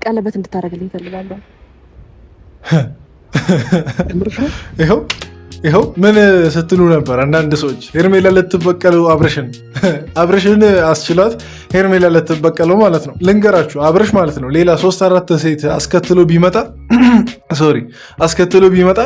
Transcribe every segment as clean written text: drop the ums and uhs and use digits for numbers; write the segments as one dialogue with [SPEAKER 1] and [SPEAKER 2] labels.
[SPEAKER 1] ቀለበት እንድታደርግልኝ እፈልጋለሁ።
[SPEAKER 2] ይኸው ምን ስትሉ ነበር አንዳንድ ሰዎች ሄርሜላ ልትበቀለው አብርሽን አስችሏት ሄርሜላ ልትበቀለው ማለት ነው። ልንገራችሁ አብርሽ ማለት ነው ሌላ 3-4 ሴት አስከትሎ ቢመጣ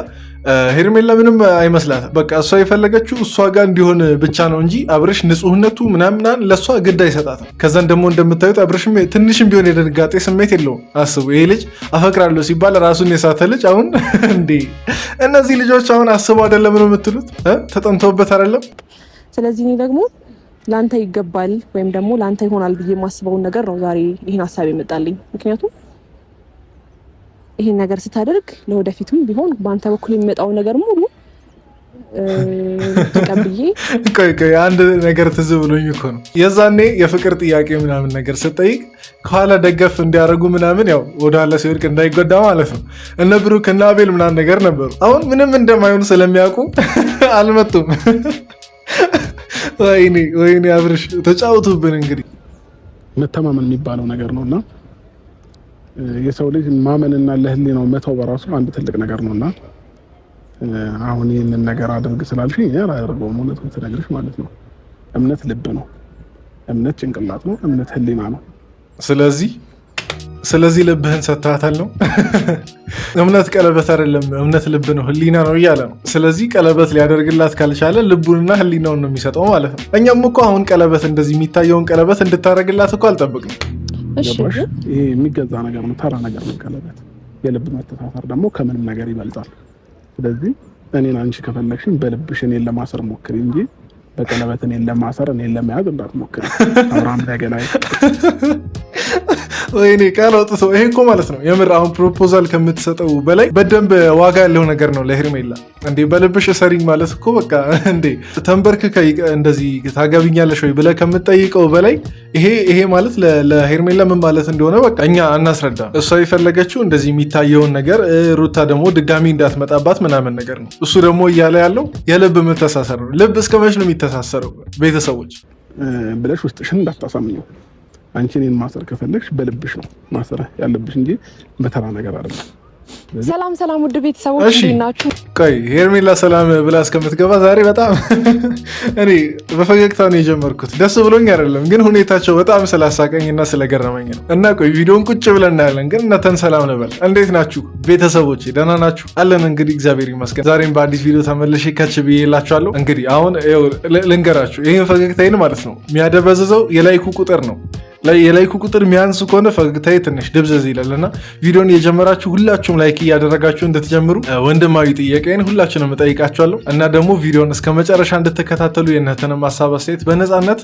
[SPEAKER 2] ሄርሜላ ምንም አይመስላት። በቃ እሷ የፈለገችው እሷ ጋር እንዲሆን ብቻ ነው እንጂ አብርሽ ንጹህነቱ ምናምን ለእሷ ግድ አይሰጣትም። ከዛን ደግሞ እንደምታዩት አብርሽም ትንሽም ቢሆን የድንጋጤ ስሜት የለውም። አስቡ፣ ይሄ ልጅ አፈቅራለሁ ሲባል ራሱን የሳተ ልጅ አሁን እንዴ! እነዚህ ልጆች አሁን አስበው አይደለም ነው የምትሉት? ተጠንተውበት አይደለም።
[SPEAKER 1] ስለዚህ እኔ ደግሞ ለአንተ ይገባል ወይም ደግሞ ለአንተ ይሆናል ብዬ የማስበውን ነገር ነው ዛሬ ይህን ሀሳብ የመጣልኝ። ምክንያቱም ይሄን ነገር ስታደርግ ለወደፊቱም ቢሆን በአንተ በኩል የሚመጣው ነገር ሙሉ ተቀብዬ
[SPEAKER 2] ቆይ አንድ ነገር ትዝ ብሎኝ እኮ ነው የዛኔ የፍቅር ጥያቄ ምናምን ነገር ስጠይቅ ከኋላ ደገፍ እንዲያደርጉ ምናምን ያው ወደኋላ ሲወድቅ እንዳይጎዳ ማለት ነው እነ ብሩክ እና አቤል ምናምን ነገር ነበሩ። አሁን ምንም እንደማይሆን ስለሚያውቁ አልመጡም። ወይኔ አብርሽ ተጫውቱብን። እንግዲህ
[SPEAKER 3] መተማመን የሚባለው ነገር ነውና የሰው ልጅ ማመንና ለህሊናው መተው በራሱ አንድ ትልቅ ነገር ነውና አሁን ይህንን ነገር አድርግ ስላልሽኝ እኔ አላደርገውም። እውነቱን ስነግርሽ ማለት ነው እምነት ልብ ነው፣ እምነት ጭንቅላት ነው፣ እምነት ህሊና ነው።
[SPEAKER 2] ስለዚህ ልብህን ሰጥተሃታል ነው። እምነት ቀለበት አይደለም፣ እምነት ልብ ነው፣ ህሊና ነው እያለ ነው። ስለዚህ ቀለበት ሊያደርግላት ካልቻለ ልቡንና ህሊናውን ነው የሚሰጠው ማለት ነው። እኛም እኮ አሁን ቀለበት እንደዚህ የሚታየውን ቀለበት እንድታደርግላት እኮ አልጠብቅም።
[SPEAKER 3] ይሄ የሚገዛ ነገር ነው፣ ተራ ነገር ነው ቀለበት። የልብ መተሳሰር ደግሞ ከምንም ነገር ይበልጣል። ስለዚህ እኔን አንቺ ከፈለግሽኝ በልብሽ እኔን ለማሰር ሞክሪ እንጂ በቀለበት እኔን ለማሰር እኔን ለመያዝ እንዳትሞክሪ። አብርሃም ነገላይ
[SPEAKER 2] ወይኔ ቃል አውጥቶ ይሄ እኮ ማለት ነው የምር አሁን ፕሮፖዛል ከምትሰጠው በላይ በደንብ ዋጋ ያለው ነገር ነው ለሄርሜላ። እንዴ በልብሽ ሰሪኝ ማለት እኮ በቃ እንዴ ተንበርክከ እንደዚህ ታገቢኛለሽ ወይ ብለህ ከምትጠይቀው በላይ ይሄ ማለት ለሄርሜላ ምን ማለት እንደሆነ በቃ እኛ አናስረዳ። እሷ የፈለገችው እንደዚህ የሚታየውን ነገር ሩታ ደግሞ ድጋሚ እንዳትመጣባት ምናምን ነገር ነው። እሱ ደግሞ እያለ ያለው የልብ መተሳሰር ነው። ልብ እስከ መች ነው የሚተሳሰረው? ቤተሰቦች
[SPEAKER 3] ብለሽ ውስጥሽን እንዳታሳምኘው። አንቺ እኔን ማሰር ከፈለግሽ በልብሽ ነው ማሰር ያለብሽ እንጂ በተራ ነገር አይደለም።
[SPEAKER 1] ሰላም ውድ ቤተሰቦች እንዴት ናችሁ?
[SPEAKER 2] ቆይ ሄርሜላ ሰላም ብላ እስከምትገባ ዛሬ በጣም እኔ በፈገግታ ነው የጀመርኩት። ደስ ብሎኝ አይደለም ግን ሁኔታቸው በጣም ስላሳቀኝና ስለገረመኝ ነው። እና ቆይ ቪዲዮን ቁጭ ብለን እናያለን። ግን እናንተን ሰላም እንበል። እንዴት ናችሁ ቤተሰቦች? ደህና ናችሁ? አለን እንግዲህ እግዚአብሔር ይመስገን። ዛሬም በአዲስ ቪዲዮ ተመልሼ ከች ብዬላችኋለሁ። እንግዲህ አሁን ልንገራችሁ፣ ይህን ፈገግታዬን ማለት ነው የሚያደበዝዘው የላይኩ ቁጥር ነው። የላይኩ ቁጥር ሚያንስ ከሆነ ፈገግታዬ ትንሽ ድብዘዝ ይላልና ቪዲዮን የጀመራችሁ ሁላችሁም ላይክ እያደረጋችሁ እንድትጀምሩ ወንድማዊ ጥያቄን ሁላችሁንም እጠይቃችኋለሁ። እና ደግሞ ቪዲዮን እስከ መጨረሻ እንድትከታተሉ የእናንተንም ሀሳብ አስተያየት በነፃነት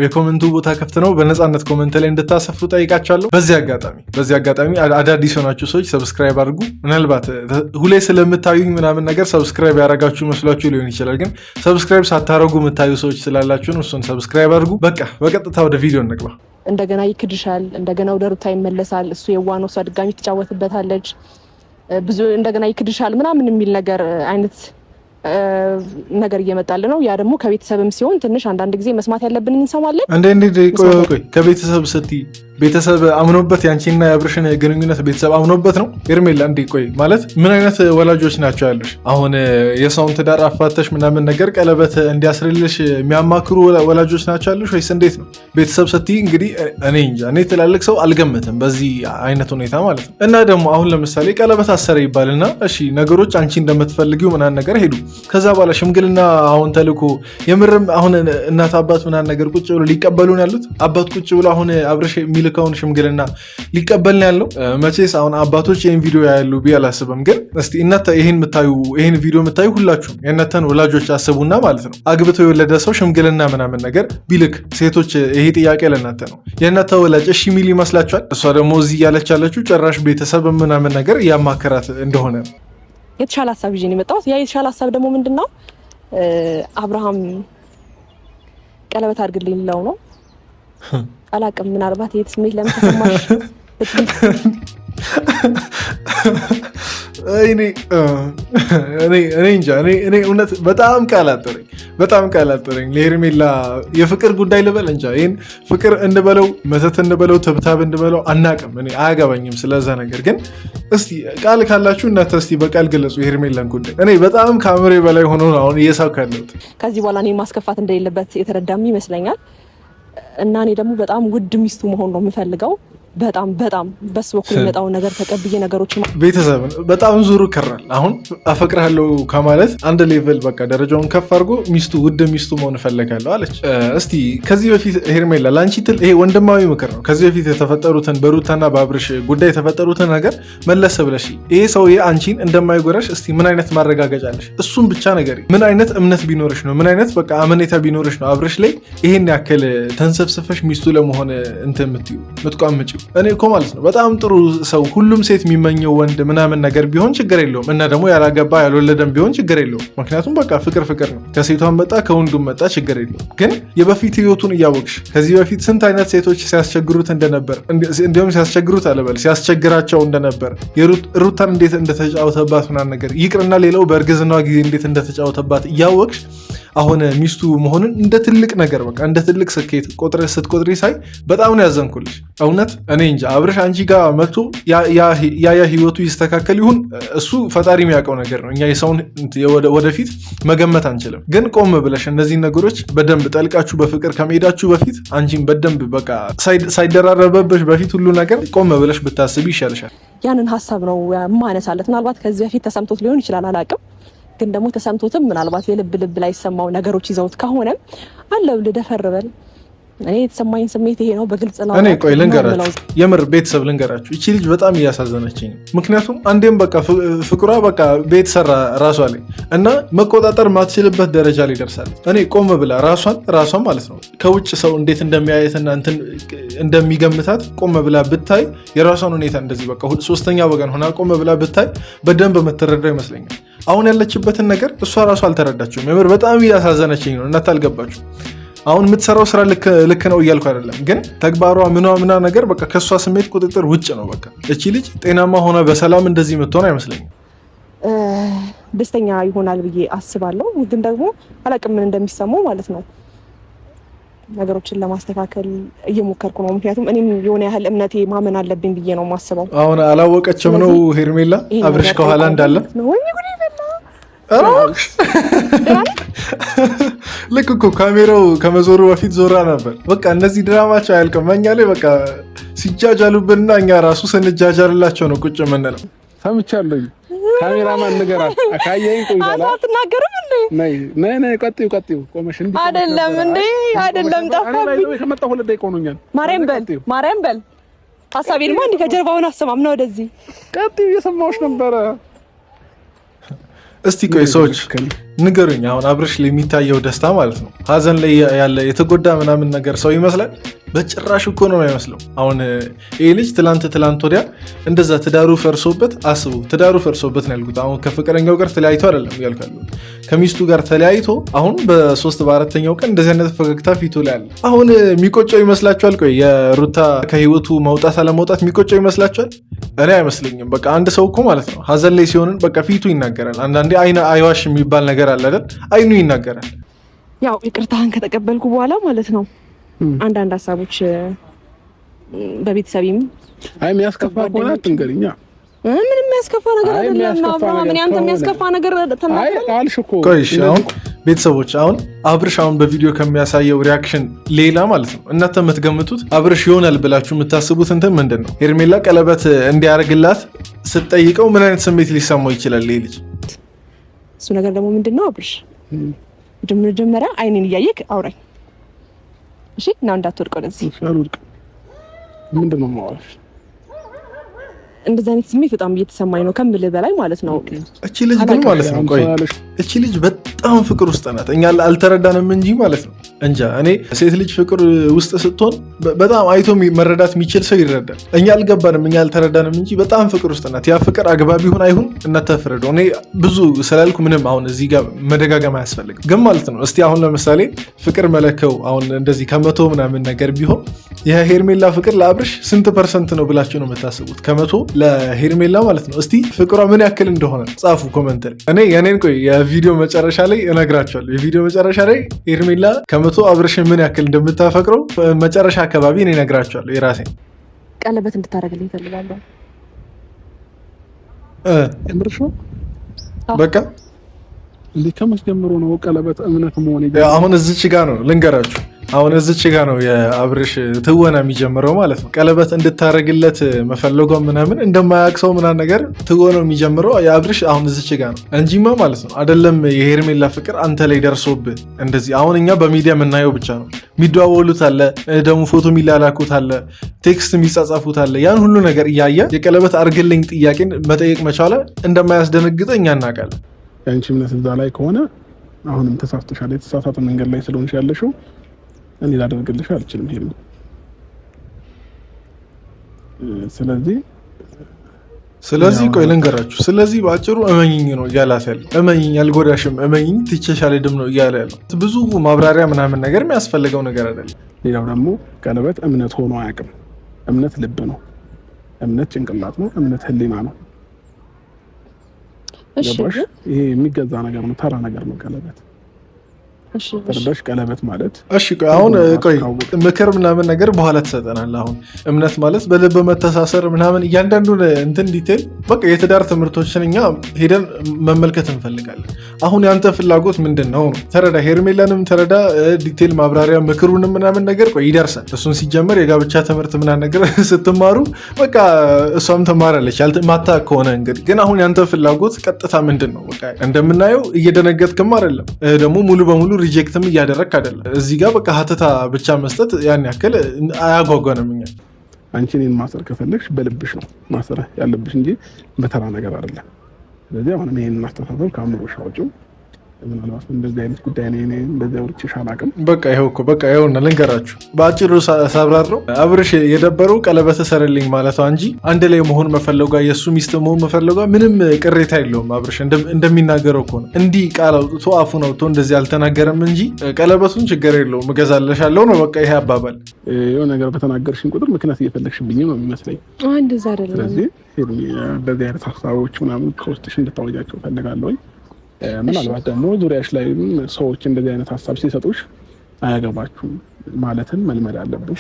[SPEAKER 2] የኮመንቱ ቦታ ክፍት ነው፣ በነፃነት ኮመንት ላይ እንድታሰፍሩ ጠይቃችኋለሁ። በዚህ አጋጣሚ አዳዲስ የሆናችሁ ሰዎች ሰብስክራይብ አድርጉ። ምናልባት ሁሌ ስለምታዩኝ ምናምን ነገር ሰብስክራይብ ያደረጋችሁ መስሏችሁ ሊሆን ይችላል። ግን ሰብስክራይብ ሳታደርጉ የምታዩ ሰዎች ስላላችሁ ነው። እሱን ሰብስክራይብ አድርጉ። በቃ በቀጥታ ወደ ቪዲዮ እንግባ።
[SPEAKER 1] እንደገና ይክድሻል፣ እንደገና ወደ ሩታ ይመለሳል፣ እሱ የዋህ ነው፣ እሷ ድጋሚ ትጫወትበታለች፣ ብዙ እንደገና ይክድሻል ምናምን የሚል ነገር አይነት ነገር እየመጣል ነው። ያ ደግሞ ከቤተሰብም ሲሆን ትንሽ አንዳንድ ጊዜ መስማት ያለብን እንሰማለን።
[SPEAKER 2] እንዴ ቆይ ከቤተሰብ ስትይ ቤተሰብ አምኖበት ያንቺና የአብርሽን ግንኙነት ቤተሰብ አምኖበት ነው ሄርሜላ? እንዴ ቆይ ማለት ምን አይነት ወላጆች ናቸው ያሉሽ? አሁን የሰውን ትዳር አፋተሽ ምናምን ነገር ቀለበት እንዲያስርልሽ የሚያማክሩ ወላጆች ናቸው ያሉሽ ወይስ እንዴት ነው? ቤተሰብ ስትይ እንግዲህ እኔ እንጃ፣ እኔ ትላልቅ ሰው አልገምትም በዚህ አይነት ሁኔታ ማለት ነው። እና ደግሞ አሁን ለምሳሌ ቀለበት አሰረ ይባልና እሺ ነገሮች አንቺ እንደምትፈልጊው ምናምን ነገር ሄዱ። ከዛ በኋላ ሽምግልና አሁን ተልኮ የምርም አሁን እናት አባት ምናምን ነገር ቁጭ ብሎ ሊቀበሉን ያሉት አባት ቁጭ ብሎ አሁን አብርሽ የሚልከውን ሽምግልና ሊቀበልን ያለው መቼስ አሁን አባቶች ይህን ቪዲዮ ያሉ ብዬ አላስብም። ግን እስቲ እናንተ ይህን ቪዲዮ የምታዩ ሁላችሁም የእናንተን ወላጆች አስቡና ማለት ነው አግብቶ የወለደ ሰው ሽምግልና ምናምን ነገር ቢልክ ሴቶች ይሄ ጥያቄ ለእናንተ ነው። የእናንተ ወላጅ እሺ ሚል ይመስላችኋል? እሷ ደግሞ እዚህ እያለች ያለችው ጭራሽ ቤተሰብ ምናምን ነገር እያማከራት እንደሆነ ነው።
[SPEAKER 1] የተሻለ ሀሳብ ይዤ ነው የመጣሁት። ያ የተሻለ ሀሳብ ደግሞ ምንድነው? አብርሃም ቀለበት አድርግልኝ ሊለው ነው። አላቅም፣ ምናልባት የት ስሜት ለምን ተሰማሽ?
[SPEAKER 2] እኔ እንጃ እኔ እውነት በጣም ቃላጠረኝ ለሄርሜላ የፍቅር ጉዳይ ልበል እንጃ። ይህን ፍቅር እንበለው መተት እንበለው ትብታብ እንበለው አናቅም። እኔ አያገባኝም ስለዛ ነገር። ግን እስቲ ቃል ካላችሁ እናንተ እስቲ በቃል ገለጹ የሄርሜላን ጉዳይ። እኔ በጣም ከአእምሬ በላይ ሆኖ አሁን እየሳብኩ ያለሁት።
[SPEAKER 1] ከዚህ በኋላ እኔን ማስከፋት እንደሌለበት የተረዳም ይመስለኛል። እና እኔ ደግሞ በጣም ውድ ሚስቱ መሆን ነው የምፈልገው። በጣም በሱ በኩል የመጣውን ነገር ተቀብዬ ነገሮችን
[SPEAKER 2] ቤተሰብን በጣም ዙሩ ከራል። አሁን አፈቅርሃለሁ ከማለት አንድ ሌቭል በቃ ደረጃውን ከፍ አድርጎ ሚስቱ ውድ ሚስቱ መሆን እፈልጋለሁ አለች። እስቲ ከዚህ በፊት ሄርሜላ ለአንቺ ይሄ ወንድማዊ ምክር ነው። ከዚህ በፊት የተፈጠሩትን በሩታና በአብርሽ ጉዳይ የተፈጠሩትን ነገር መለስ ብለሽ ይሄ ሰውዬ አንቺን እንደማይጎረሽ እስቲ ምን አይነት ማረጋገጫ አለሽ? እሱም ብቻ ነገር ምን አይነት እምነት ቢኖርሽ ነው? ምን አይነት በቃ አመኔታ ቢኖርሽ ነው አብርሽ ላይ ይሄን ያክል ተንሰፍስፈሽ ሚስቱ ለመሆን እንትን የምትቋምጪው? እኔ እኮ ማለት ነው በጣም ጥሩ ሰው ሁሉም ሴት የሚመኘው ወንድ ምናምን ነገር ቢሆን ችግር የለውም። እና ደግሞ ያላገባ ያልወለደም ቢሆን ችግር የለውም። ምክንያቱም በቃ ፍቅር ነው። ከሴቷን መጣ ከወንዱም መጣ ችግር የለውም። ግን የበፊት ህይወቱን እያወቅሽ ከዚህ በፊት ስንት አይነት ሴቶች ሲያስቸግሩት እንደነበር እንዲሁም ሲያስቸግሩት አለበል ሲያስቸግራቸው እንደነበር ሩታን እንዴት እንደተጫወተባት ምናምን ነገር ይቅርና ሌላው በእርግዝናዋ ጊዜ እንዴት እንደተጫወተባት እያወቅሽ አሁን ሚስቱ መሆንን እንደ ትልቅ ነገር በቃ እንደ ትልቅ ስኬት ስትቆጥሪ ሳይ በጣም ነው ያዘንኩልሽ። እውነት እኔ እንጃ አብርሽ አንቺ ጋር መጥቶ ያ ህይወቱ ይስተካከል ይሁን እሱ ፈጣሪ የሚያውቀው ነገር ነው። እኛ የሰውን ወደፊት መገመት አንችልም። ግን ቆም ብለሽ እነዚህን ነገሮች በደንብ ጠልቃችሁ በፍቅር ከመሄዳችሁ በፊት አንቺን በደንብ በቃ ሳይደራረበብሽ በፊት ሁሉ ነገር ቆም ብለሽ ብታስቢ ይሻልሻል።
[SPEAKER 1] ያንን ሀሳብ ነው ማነሳለት። ምናልባት ከዚህ በፊት ተሰምቶት ሊሆን ይችላል አላውቅም። ግን ደግሞ ተሰምቶትም ምናልባት የልብ ላይ ሰማው ነገሮች ይዘውት ከሆነ አለው ልደፈርበል። እኔ የተሰማኝ ስሜት ይሄ ነው በግልጽ ነው።
[SPEAKER 2] እኔ ቆይ ልንገራችሁ፣ የምር ቤተሰብ ልንገራችሁ፣ እቺ ልጅ በጣም እያሳዘነችኝ። ምክንያቱም አንዴም በቃ ፍቅሯ በቃ ቤት ሰራ ራሷ ላይ እና መቆጣጠር ማትችልበት ደረጃ ላይ ደርሳለች። እኔ ቆም ብላ ራሷን ማለት ነው ከውጭ ሰው እንዴት እንደሚያየትና እንትን እንደሚገምታት ቆም ብላ ብታይ የራሷን ሁኔታ እንደዚህ በቃ ሶስተኛ ወገን ሆና ቆም ብላ ብታይ በደንብ የምትረዳው ይመስለኛል። አሁን ያለችበትን ነገር እሷ ራሷ አልተረዳችውም። የምር በጣም እያሳዘነችኝ ነው። እናት አልገባችሁ። አሁን የምትሰራው ስራ ልክ ነው እያልኩ አይደለም፣ ግን ተግባሯ ምና ነገር በቃ ከእሷ ስሜት ቁጥጥር ውጭ ነው። በቃ እቺ ልጅ ጤናማ ሆነ በሰላም እንደዚህ የምትሆን አይመስለኝም።
[SPEAKER 1] ደስተኛ ይሆናል ብዬ አስባለሁ፣ ግን ደግሞ አላቅም ምን እንደሚሰማው ማለት ነው። ነገሮችን ለማስተካከል እየሞከርኩ ነው። ምክንያቱም እኔም የሆነ ያህል እምነቴ ማመን አለብኝ ብዬ ነው የማስበው።
[SPEAKER 2] አሁን አላወቀችም ነው ሄርሜላ አብርሽ ከኋላ እንዳለ ልክ እኮ ካሜራው ከመዞሩ በፊት ዞራ ነበር። በቃ እነዚህ ድራማቸው አያልቅም። እኛ ላይ በቃ ሲጃጃሉብንና እኛ ራሱ ስንጃጃልላቸው ነው ቁጭ የምንለው።
[SPEAKER 3] ሰምቻለሁ። ካሜራማን ንገራት አካየኝ ቆይታላ
[SPEAKER 1] አትናገርም እንዴ?
[SPEAKER 3] ነይ ቀጥዩ ቆመሽ እንዴ?
[SPEAKER 1] አይደለም ጠፋብኝ።
[SPEAKER 3] ከመጣሁ 2 ደቂቃ ሆኖኛል።
[SPEAKER 1] ማርያም በል ሐሳቤንማ እንዴ ከጀርባውን አሰማም ነው። ወደዚህ
[SPEAKER 3] ቀጥዩ እየሰማሁሽ ነበረ።
[SPEAKER 2] እስቲ ቆይ ሰዎች ንገሩኝ፣ አሁን አብርሽ ላይ የሚታየው ደስታ ማለት ነው ሀዘን ላይ ያለ የተጎዳ ምናምን ነገር ሰው ይመስላል? በጭራሽ እኮ ነው የማይመስለው። አሁን ይህ ልጅ ትላንት ወዲያ እንደዛ ትዳሩ ፈርሶበት አስቡ፣ ትዳሩ ፈርሶበት ነው ያልኩት። አሁን ከፍቅረኛው ጋር ተለያይቶ አይደለም ያልካሉ፣ ከሚስቱ ጋር ተለያይቶ አሁን በ3 ቀን እንደዚህ አይነት ፈገግታ ፊቱ ላይ አለ። አሁን የሚቆጨው ይመስላችኋል? ቆይ የሩታ ከህይወቱ መውጣት አለመውጣት የሚቆጨው ይመስላችኋል? እኔ አይመስለኝም። በቃ አንድ ሰው እኮ ማለት ነው ሀዘን ላይ ሲሆንን በቃ ፊቱ ይናገራል። አንዳንዴ አይዋሽ የሚባል ነገር አለ አይደል? አይኑ ይናገራል።
[SPEAKER 1] ያው ይቅርታህን ከተቀበልኩ በኋላ ማለት ነው አንዳንድ ሀሳቦች በቤተሰቤም
[SPEAKER 3] የሚያስከፋ ከሆነ አትንገሪኛ።
[SPEAKER 1] ምንም የሚያስከፋ ነገር አይደለም። አብርሃም አንተ የሚያስከፋ ነገር
[SPEAKER 3] አልሽ እኮ።
[SPEAKER 2] ቆይ እሺ፣ አሁን ቤተሰቦች አሁን አብርሽ አሁን በቪዲዮ ከሚያሳየው ሪያክሽን ሌላ ማለት ነው እናንተ የምትገምቱት አብርሽ ይሆናል ብላችሁ የምታስቡት እንትን ምንድን ነው? ሄርሜላ ቀለበት እንዲያደርግላት ስትጠይቀው ምን አይነት ስሜት ሊሰማው ይችላል ይሄ ልጅ?
[SPEAKER 1] እሱ ነገር ደግሞ ምንድን ነው? አብርሽ መጀመሪያ አይኔን እያየክ አውራኝ እሺ። እና እንዳትወድቅ ወደዚህ
[SPEAKER 3] ምንድን ነው የማወራሽ?
[SPEAKER 1] እንደዚህ አይነት ስሜት በጣም እየተሰማኝ ነው ከምልህ በላይ ማለት ነው።
[SPEAKER 2] እቺ ልጅ ግን ማለት ነው ቆይ እቺ ልጅ በጣም ፍቅር ውስጥ ናት። እኛ አልተረዳንም እንጂ ማለት ነው እንጃ እኔ ሴት ልጅ ፍቅር ውስጥ ስትሆን በጣም አይቶ መረዳት የሚችል ሰው ይረዳል። እኛ አልገባንም፣ እኛ አልተረዳንም እንጂ በጣም ፍቅር ውስጥ ናት። ያ ፍቅር አግባብ ይሁን አይሁን እናንተ ፍረዱ። እኔ ብዙ ስላልኩ ምንም አሁን እዚህ ጋር መደጋገም አያስፈልግም። ግን ማለት ነው እስቲ አሁን ለምሳሌ ፍቅር መለከው አሁን እንደዚህ ከመቶ ምናምን ነገር ቢሆን የሄርሜላ ፍቅር ለአብርሽ ስንት ፐርሰንት ነው ብላችሁ ነው የምታስቡት? ከመቶ ለሄርሜላ ማለት ነው። እስቲ ፍቅሯ ምን ያክል እንደሆነ ጻፉ ኮመንት ላይ። እኔ የኔን ቆይ የቪዲዮ መጨረሻ ላይ እነግራችኋለሁ። የቪዲዮ መጨረሻ ላይ ሄርሜላ ከመቶ አብርሽን ምን ያክል እንደምታፈቅረው መጨረሻ አካባቢ እኔ እነግራችኋለሁ። የራሴን
[SPEAKER 1] ቀለበት እንድታደርግልኝ እፈልጋለሁ።
[SPEAKER 3] እምርሽ ነው
[SPEAKER 2] በቃ
[SPEAKER 3] እንዴ ከመስጀምሮ ነው ቀለበት እምነት መሆን
[SPEAKER 2] አሁን እዚች ጋ ነው ልንገራችሁ። አሁን እዚች ጋ ነው የአብርሽ ትወና የሚጀምረው ማለት ነው። ቀለበት እንድታረግለት መፈለጓ ምናምን እንደማያውቅ ሰው ምናምን ነገር ትወናው የሚጀምረው የአብርሽ አሁን እዚች ጋ ነው እንጂማ ማለት ነው አይደለም። የሄርሜላ ፍቅር አንተ ላይ ደርሶብህ እንደዚህ አሁን እኛ በሚዲያ የምናየው ብቻ ነው። የሚደዋወሉት አለ፣ ደግሞ ፎቶ የሚላላኩት አለ፣ ቴክስት የሚጻጻፉት አለ። ያን ሁሉ ነገር እያየ የቀለበት አርግልኝ ጥያቄን መጠየቅ መቻለ እንደማያስደነግጠ እኛ እናውቃለን።
[SPEAKER 3] ያንቺ እምነት እዛ ላይ ከሆነ አሁንም ተሳስተሻል። የተሳሳተ መንገድ ላይ ስለሆንሽ ያለሽው እኔ ላደርግልሽ አልችልም። ሄሉ ስለዚህ
[SPEAKER 2] ቆይ ልንገራችሁ። ስለዚህ በአጭሩ እመኝኝ ነው እያላት ያለው። እመኝኝ አልጎዳሽም፣ እመኝኝ ትቼሻል ድም ነው እያለ ያለው። ብዙ ማብራሪያ ምናምን ነገር የሚያስፈልገው ነገር አይደለም።
[SPEAKER 3] ሌላው ደግሞ ቀለበት እምነት ሆኖ አያውቅም። እምነት ልብ ነው፣ እምነት ጭንቅላት ነው፣ እምነት ህሊና ነው። ይሄ የሚገዛ ነገር ነው፣ ተራ ነገር ነው ቀለበት። ተርበሽ ቀለበት ማለት
[SPEAKER 2] እሺ አሁን ቆይ ምክር ምናምን ነገር በኋላ ተሰጠናል። አሁን እምነት ማለት በልብ መተሳሰር ምናምን እያንዳንዱን እንትን ዲቴል በቃ የትዳር ትምህርቶችን እኛ ሄደን መመልከት እንፈልጋለን። አሁን ያንተ ፍላጎት ምንድን ነው? ተረዳ፣ ሄርሜላንም ተረዳ፣ ዲቴል ማብራሪያ ምክሩንም ምናምን ነገር ቆይ ይደርሳል። እሱን ሲጀመር የጋብቻ ትምህርት ምናምን ነገር ስትማሩ በቃ እሷም ትማራለች ማታ ከሆነ እንግዲህ። ግን አሁን ያንተ ፍላጎት ቀጥታ ምንድን ነው? በቃ እንደምናየው እየደነገጥክም አይደለም ደግሞ ሙሉ በሙሉ ሪጀክትም እያደረግክ አይደለም። እዚህ ጋር በቃ ሀተታ ብቻ መስጠት ያን ያክል አያጓጓንም። እኛ
[SPEAKER 3] አንቺ እኔን ማሰር ከፈለግሽ በልብሽ ነው ማሰር ያለብሽ እንጂ በተራ ነገር አይደለም። ስለዚህ አሁን ይሄንን አስተሳሰብ ከአእምሮሽ አውጪው። ምናልባት እንደዚህ አይነት ጉዳይ ነው እንደዚህ አውርቼሽ አላውቅም።
[SPEAKER 2] በቃ ይኸው እኮ በቃ ይኸውና ልንገራችሁ በአጭሩ ሳብራራው አብርሽ የደበረው ቀለበት ሰርልኝ ማለቷ እንጂ አንድ ላይ መሆን መፈለጓ የእሱ ሚስት መሆን መፈለጓ ምንም ቅሬታ የለውም። አብርሽ እንደሚናገረው ከሆነ እንዲህ ቃል አውጥቶ አፉን አውጥቶ እንደዚህ አልተናገረም እንጂ ቀለበቱን ችግር የለውም እገዛለሻለሁ ነው በቃ ይሄ አባባል።
[SPEAKER 3] የሆነ ነገር በተናገርሽኝ ቁጥር ምክንያት እየፈለግሽብኝ ነው የሚመስለኝ።
[SPEAKER 1] እንደዛ አይደለም።
[SPEAKER 3] ስለዚህ እንደዚህ አይነት ሀሳቦች ምናምን ከውስጥሽ እንድታወጃቸው እፈልጋለሁ። ምናልባት ደግሞ ዙሪያሽ ላይ ሰዎች እንደዚህ አይነት ሀሳብ ሲሰጡሽ አያገባችሁም ማለትን መልመድ አለብን።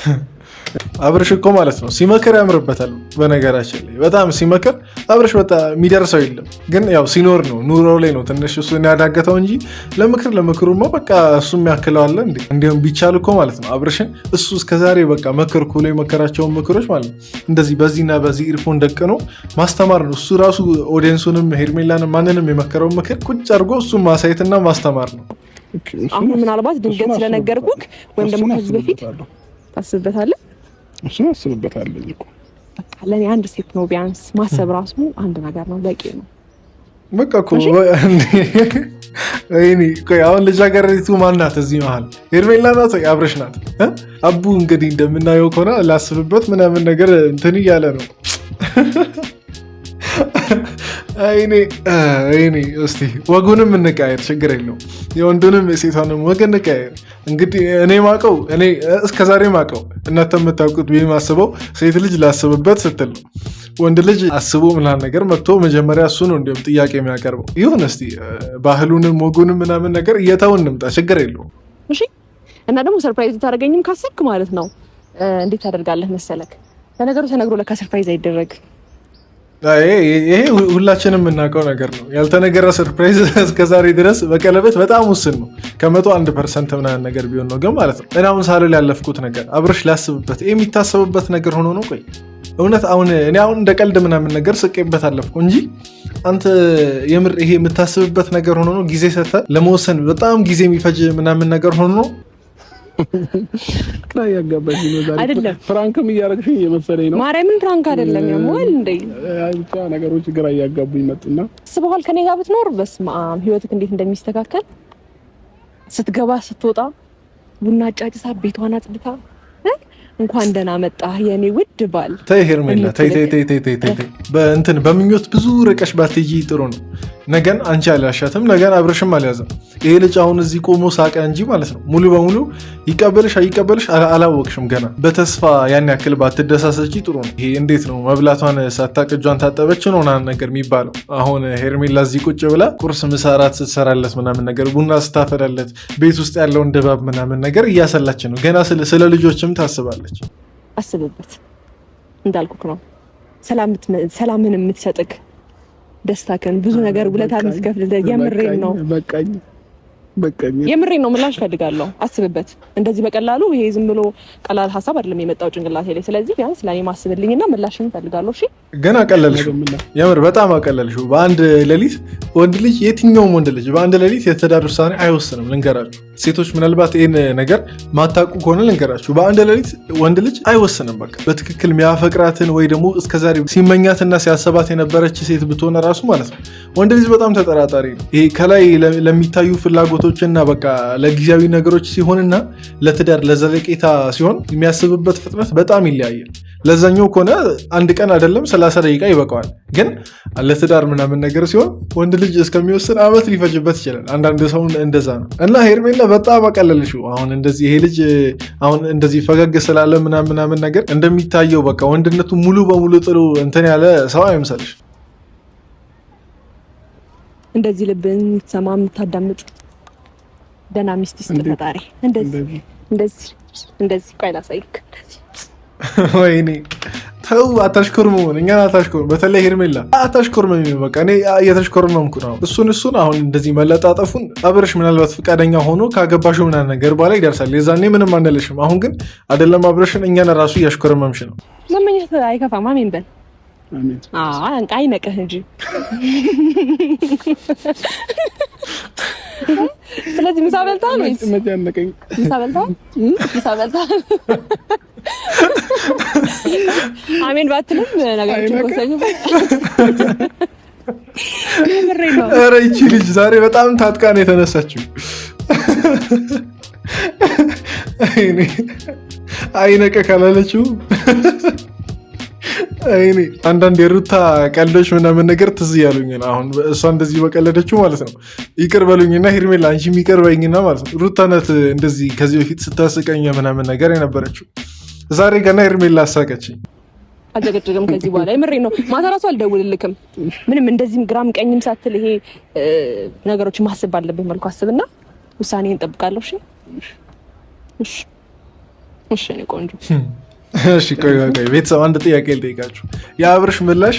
[SPEAKER 2] አብርሽ እኮ ማለት ነው ሲመክር ያምርበታል። በነገራችን ላይ በጣም ሲመክር አብርሽ በጣም የሚደርሰው የለም። ግን ያው ሲኖር ነው ኑሮ ላይ ነው ትንሽ እሱ ያዳገተው እንጂ ለምክሩማ በቃ እሱ የሚያክለው አለ እንዴ? እንዲሁም ቢቻል እኮ ማለት ነው አብርሽን እሱ እስከዛሬ በቃ መክርኩ ላይ የመከራቸውን ምክሮች ማለት ነው እንደዚህ በዚህና በዚህ ኢርፎን ደቅኖ ማስተማር ነው። እሱ ራሱ ኦዲየንሱንም ሄርሜላንም ማንንም የመከረውን ምክር ቁጭ አድርጎ እሱን ማሳየትና ማስተማር ነው።
[SPEAKER 1] አሁን ምናልባት ድንገት ስለነገርኩህ ወይም ደግሞ ከዚህ በፊት ታስብበታለህ።
[SPEAKER 3] እሱ አስብበታለሁ እኮ
[SPEAKER 1] በቃ ለኔ አንድ ሴት ነው ቢያንስ ማሰብ ራሱ አንድ ነገር ነው፣ በቂ ነው።
[SPEAKER 2] በቃ እኮ ወይኔ ቆይ አሁን ልጃገረዲቱ ማናት እዚህ መሀል? ሄርሜላ ናት ወይ አብርሽ ናት? አቡ እንግዲህ እንደምናየው ከሆነ ላስብበት ምናምን ነገር እንትን እያለ ነው። አይኔ እስቲ ወጉንም እንቀያየር፣ ችግር የለውም። የወንዱንም የሴቷንም ወግ እንቀያየር። እንግዲህ እኔ ማቀው እኔ እስከዛሬ ማቀው እናንተ የምታውቁት ብዬ ማስበው ሴት ልጅ ላስብበት ስትል ነው። ወንድ ልጅ አስቦ ምናምን ነገር መጥቶ መጀመሪያ እሱ ነው እንዲሁም ጥያቄ የሚያቀርበው። ይሁን እስቲ ባህሉንም ወጉንም ምናምን ነገር እየተውን እንምጣ፣ ችግር የለውም።
[SPEAKER 1] እሺ። እና ደግሞ ሰርፕራይዝ ታደርገኝም ካሰብክ ማለት ነው እንዴት ታደርጋለህ መሰለክ? ለነገሩ ተነግሮ ለካ ሰርፕራይዝ አይደረግም።
[SPEAKER 2] ይሄ ሁላችንም የምናውቀው ነገር ነው። ያልተነገረ ሰርፕራይዝ እስከዛሬ ድረስ በቀለበት በጣም ውስን ነው። ከ101% ምናምን ነገር ቢሆን ነው ግን ማለት ነው። እኔ አሁን ሳልል ያለፍኩት ነገር አብርሽ ላስብበት የሚታሰብበት ነገር ሆኖ ነው። ቆይ እውነት እኔ አሁን እንደ ቀልድ ምናምን ነገር ስቄበት አለፍኩ እንጂ አንተ የምር ይሄ የምታስብበት ነገር ሆኖ ነው። ጊዜ ሰተህ ለመወሰን በጣም ጊዜ የሚፈጅ ምናምን ነገር ሆኖ ነው።
[SPEAKER 3] ላይ ያጋባኝ ነው ዛሬ አይደለም። ፍራንክም እያረግሽኝ የመሰለኝ ነው።
[SPEAKER 1] ማርያምን ፍራንክ አይደለም ያሟል እንዴ?
[SPEAKER 3] ብቻ ነገሮች ግራ እያጋቡኝ መጡና
[SPEAKER 1] ስበኋል። ከኔ ጋር ብትኖር በስመ አብ ህይወትክ እንዴት እንደሚስተካከል ስትገባ ስትወጣ ቡና አጫጭሳ ቤቷን አጽድታ እንኳን ደህና መጣህ የኔ ውድ ባል።
[SPEAKER 2] ተይ ሄርሜላ ተይ በእንትን በምኞት ብዙ ርቀሽ ባትይ ጥሩ ነው። ነገን አንቺ አልያሻትም፣ ነገን አብረሽም አልያዘም። ይሄ ልጅ አሁን እዚህ ቆሞ ሳቀ እንጂ ማለት ነው ሙሉ በሙሉ ይቀበልሽ አይቀበልሽ አላወቅሽም ገና። በተስፋ ያን ያክል ባትደሳሰጪ ጥሩ ነው። ይሄ እንዴት ነው መብላቷን ሳታቅ እጇን ታጠበች ነው ነገር የሚባለው። አሁን ሄርሜላ እዚህ ቁጭ ብላ ቁርስ ምሳ እራት ስትሰራለት ምናምን ነገር ቡና ስታፈላለት ቤት ውስጥ ያለውን ድባብ ምናምን ነገር እያሰላች ነው ገና። ስለ ልጆችም ታስባለች።
[SPEAKER 1] አስብበት እንዳልኩክ ነው ሰላምን የምትሰጥክ ደስታከን ብዙ ነገር ውለታ የምትከፍልልህ የምሬን ነው። የምሬን ነው። ምላሽ ፈልጋለሁ። አስብበት። እንደዚህ በቀላሉ ይሄ ዝም ብሎ ቀላል ሀሳብ አይደለም የመጣው ጭንቅላቴ ላይ። ስለዚህ ቢያንስ ለኔ ማስብልኝና ምላሽን ፈልጋለሁ። እሺ
[SPEAKER 2] ገና አቀለልሽው፣ የምር በጣም አቀለልሽው። በአንድ ሌሊት ወንድ ልጅ የትኛውም ወንድ ልጅ በአንድ ሌሊት የትዳር ውሳኔ አይወስንም። ልንገራችሁ ሴቶች ምናልባት ይህን ነገር ማታውቁ ከሆነ ልንገራችሁ፣ በአንድ ሌሊት ወንድ ልጅ አይወስንም። በቃ በትክክል የሚያፈቅራትን ወይ ደግሞ እስከዛሬ ሲመኛትና ሲያሰባት የነበረች ሴት ብትሆነ ራሱ ማለት ነው ወንድ ልጅ በጣም ተጠራጣሪ ነው። ይሄ ከላይ ለሚታዩ ፍላጎቶችና በቃ ለጊዜያዊ ነገሮች ሲሆንና ለትዳር ለዘለቄታ ሲሆን የሚያስብበት ፍጥነት በጣም ይለያያል። ለዛኛው ከሆነ አንድ ቀን አይደለም 30 ደቂቃ ይበቃዋል። ግን ለትዳር ምናምን ነገር ሲሆን ወንድ ልጅ እስከሚወስን ዓመት ሊፈጅበት ይችላል። አንዳንድ ሰው እንደዛ ነው። እና ሄርሜላ በጣም አቀለልሽው። አሁን እንደዚህ ይሄ ልጅ አሁን እንደዚህ ፈገግ ስላለ ምናምን ነገር እንደሚታየው በቃ ወንድነቱ ሙሉ በሙሉ ጥሩ እንትን ያለ ሰው አይምሰልሽ።
[SPEAKER 1] እንደዚህ ልብን የምትሰማ የምታዳምጥ ደህና ሚስት ይስጥ ፈጣሪ። እንደዚህ ቆይ ላሳይክ።
[SPEAKER 2] ወይኔ ተው አታሽኮርመውን፣ እኛን አታሽኮርም። በተለይ ሄርሜላ አታሽኮርመም። በቃ እኔ እየተሽኮርመምኩ ነው። እሱን አሁን እንደዚህ መለጣጠፉን አብረሽ ምናልባት ፈቃደኛ ሆኖ ካገባሽው ምናምን ነገር በኋላ ይደርሳል። የዛኔ ምንም አንልሽም። አሁን ግን አይደለም አብረሽን እኛን ራሱ እያሽኮረመምሽ ነው።
[SPEAKER 1] መመኘት አይከፋም። አሜን በል። አይነቅህ እንጂ። ስለዚህ ምሳ በልተሃል ወይስ? ምሳ በልተሃል? አሜን ባትልም ነገሮችን ወሰኝ።
[SPEAKER 2] ኧረ ይቺ ልጅ ዛሬ በጣም ታጥቃ ነው የተነሳችው። አይነቅህ ካላለችው አንዳንድ የሩታ ቀልዶች ምናምን ነገር ትዝ ያሉኝ አሁን እሷ እንደዚህ በቀለደችው ማለት ነው። ይቅር በሉኝና ሄርሜላ አንቺ ይቅር በይኝና ማለት ነው። ሩታ ናት እንደዚህ ከዚህ በፊት ስታስቀኝ ምናምን ነገር የነበረችው። ዛሬ ገና ሄርሜላ አሳቀችኝ።
[SPEAKER 1] አልተገደገም ከዚህ በኋላ የምሬን ነው። ማታ ራሱ አልደውልልክም ምንም እንደዚህም ግራም ቀኝም ሳትል ይሄ ነገሮችን ማሰብ ባለብኝ መልኩ አስብና ውሳኔን እንጠብቃለሁ። እሺ እሺ እኔ ቆንጆ
[SPEAKER 2] እሺ ቆይ ቤተሰብ አንድ ጥያቄ ልጠይቃችሁ። የአብርሽ ምላሽ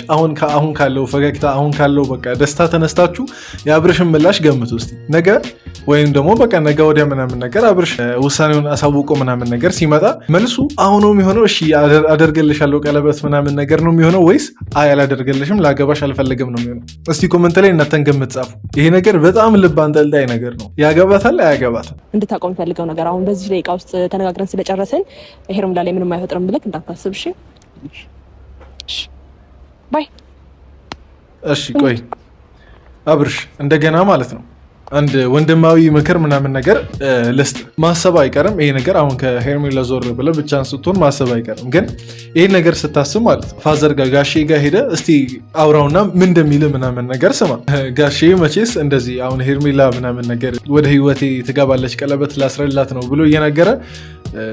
[SPEAKER 2] አሁን ካለው ፈገግታ አሁን ካለው በቃ ደስታ ተነስታችሁ የአብርሽን ምላሽ ገምቱ እስቲ። ነገ ወይም ደግሞ በቃ ነገ ወዲያ ምናምን ነገር አብርሽ ውሳኔውን አሳውቆ ምናምን ነገር ሲመጣ መልሱ አሁን ነው የሚሆነው? እሺ አደርግልሻለሁ ቀለበት ምናምን ነገር ነው የሚሆነው ወይስ አይ አላደርግልሽም ላገባሽ አልፈልግም ነው የሚሆነው? እስቲ ኮመንት ላይ እናንተን ገምት ጻፉ። ይሄ ነገር በጣም ልብ አንጠልጣይ ነገር ነው። ያገባታል አያገባትም?
[SPEAKER 1] እንድታቆም ፈልገው ነገር አሁን በዚህ ደቂቃ ውስጥ ተነጋግረን ስለጨረስን ሄርሜላ ላይ ምንም አይፈጥርም ብለህ እንዳታስብ። እሺ ባይ። እሺ
[SPEAKER 2] ቆይ አብርሽ እንደገና ማለት ነው አንድ ወንድማዊ ምክር ምናምን ነገር ልስጥ። ማሰብ አይቀርም ይሄ ነገር አሁን ከሄርሜላ ዞር ብለህ ብቻህን ስትሆን ማሰብ አይቀርም። ግን ይሄን ነገር ስታስብ ማለት ነው ፋዘር ጋር ጋሼ ጋር ሄደህ እስቲ አውራውና ምን እንደሚልህ ምናምን ነገር ስማ። ጋሼ መቼስ እንደዚህ አሁን ሄርሜላ ምናምን ነገር ወደ ህይወቴ ትገባለች ቀለበት ላስረላት ነው ብሎ እየነገረ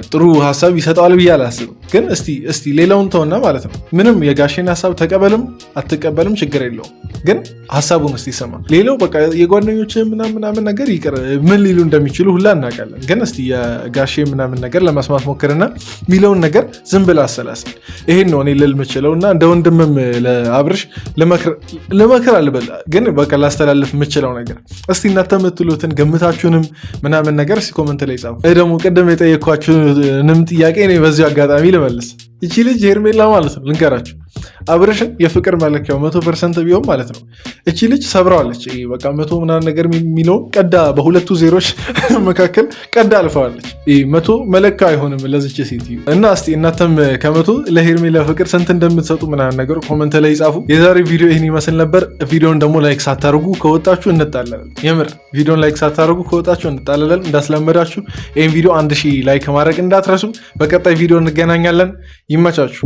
[SPEAKER 2] ጥሩ ሀሳብ ይሰጠዋል ብዬ አላስብም። ግን እስቲ ሌላውን ተውና ማለት ነው ምንም የጋሼን ሀሳብ ተቀበልም አትቀበልም ችግር የለውም። ግን ሀሳቡን እስቲ ሰማ። ሌላው በቃ የጓደኞች ምናምን ነገር ይቅር ምን ሊሉ እንደሚችሉ ሁላ እናውቃለን። ግን እስቲ የጋሼ ምናምን ነገር ለመስማት ሞክርና የሚለውን ነገር ዝም ብለህ አሰላስል። ይሄን ነው እኔ ልል የምችለው እና እንደ ወንድምም ለአብርሽ ልመክር አልበል ግን በቃ ላስተላልፍ የምችለው ነገር እስቲ እናንተ የምትሉትን ገምታችሁንም ምናምን ነገር እስቲ ኮመንት ላይ ጻፉ። ደግሞ ቅድም የጠየኳችሁንም ጥያቄ እኔ በዚሁ አጋጣሚ ልመልስ። እቺ ልጅ ሄርሜላ ማለት ነው ልንገራችሁ፣ አብርሽን የፍቅር መለኪያው 100% ቢሆን ማለት ነው እቺ ልጅ ሰብረዋለች። በቃ 100 ምናምን ነገር የሚለውን ቀዳ በሁለቱ ዜሮች መካከል ቀዳ አልፈዋለች። 100 መለኪያ አይሆንም ለዚች ሴት እና እስቲ እናንተም ከ100 ለሄርሜላ ፍቅር ስንት እንደምትሰጡ ምናምን ነገር ኮመንት ላይ ጻፉ። የዛሬ ቪዲዮ ይህን ይመስል ነበር። ቪዲዮን ደግሞ ላይክ ሳታደርጉ ከወጣችሁ እንጣላለን። የምር ቪዲዮን ላይክ ሳታደርጉ ከወጣችሁ እንጣላለን። እንዳስለመዳችሁ ይህን ቪዲዮ 1000 ላይክ ማድረግ እንዳትረሱ። በቀጣይ ቪዲዮ እንገናኛለን። ይመቻችሁ።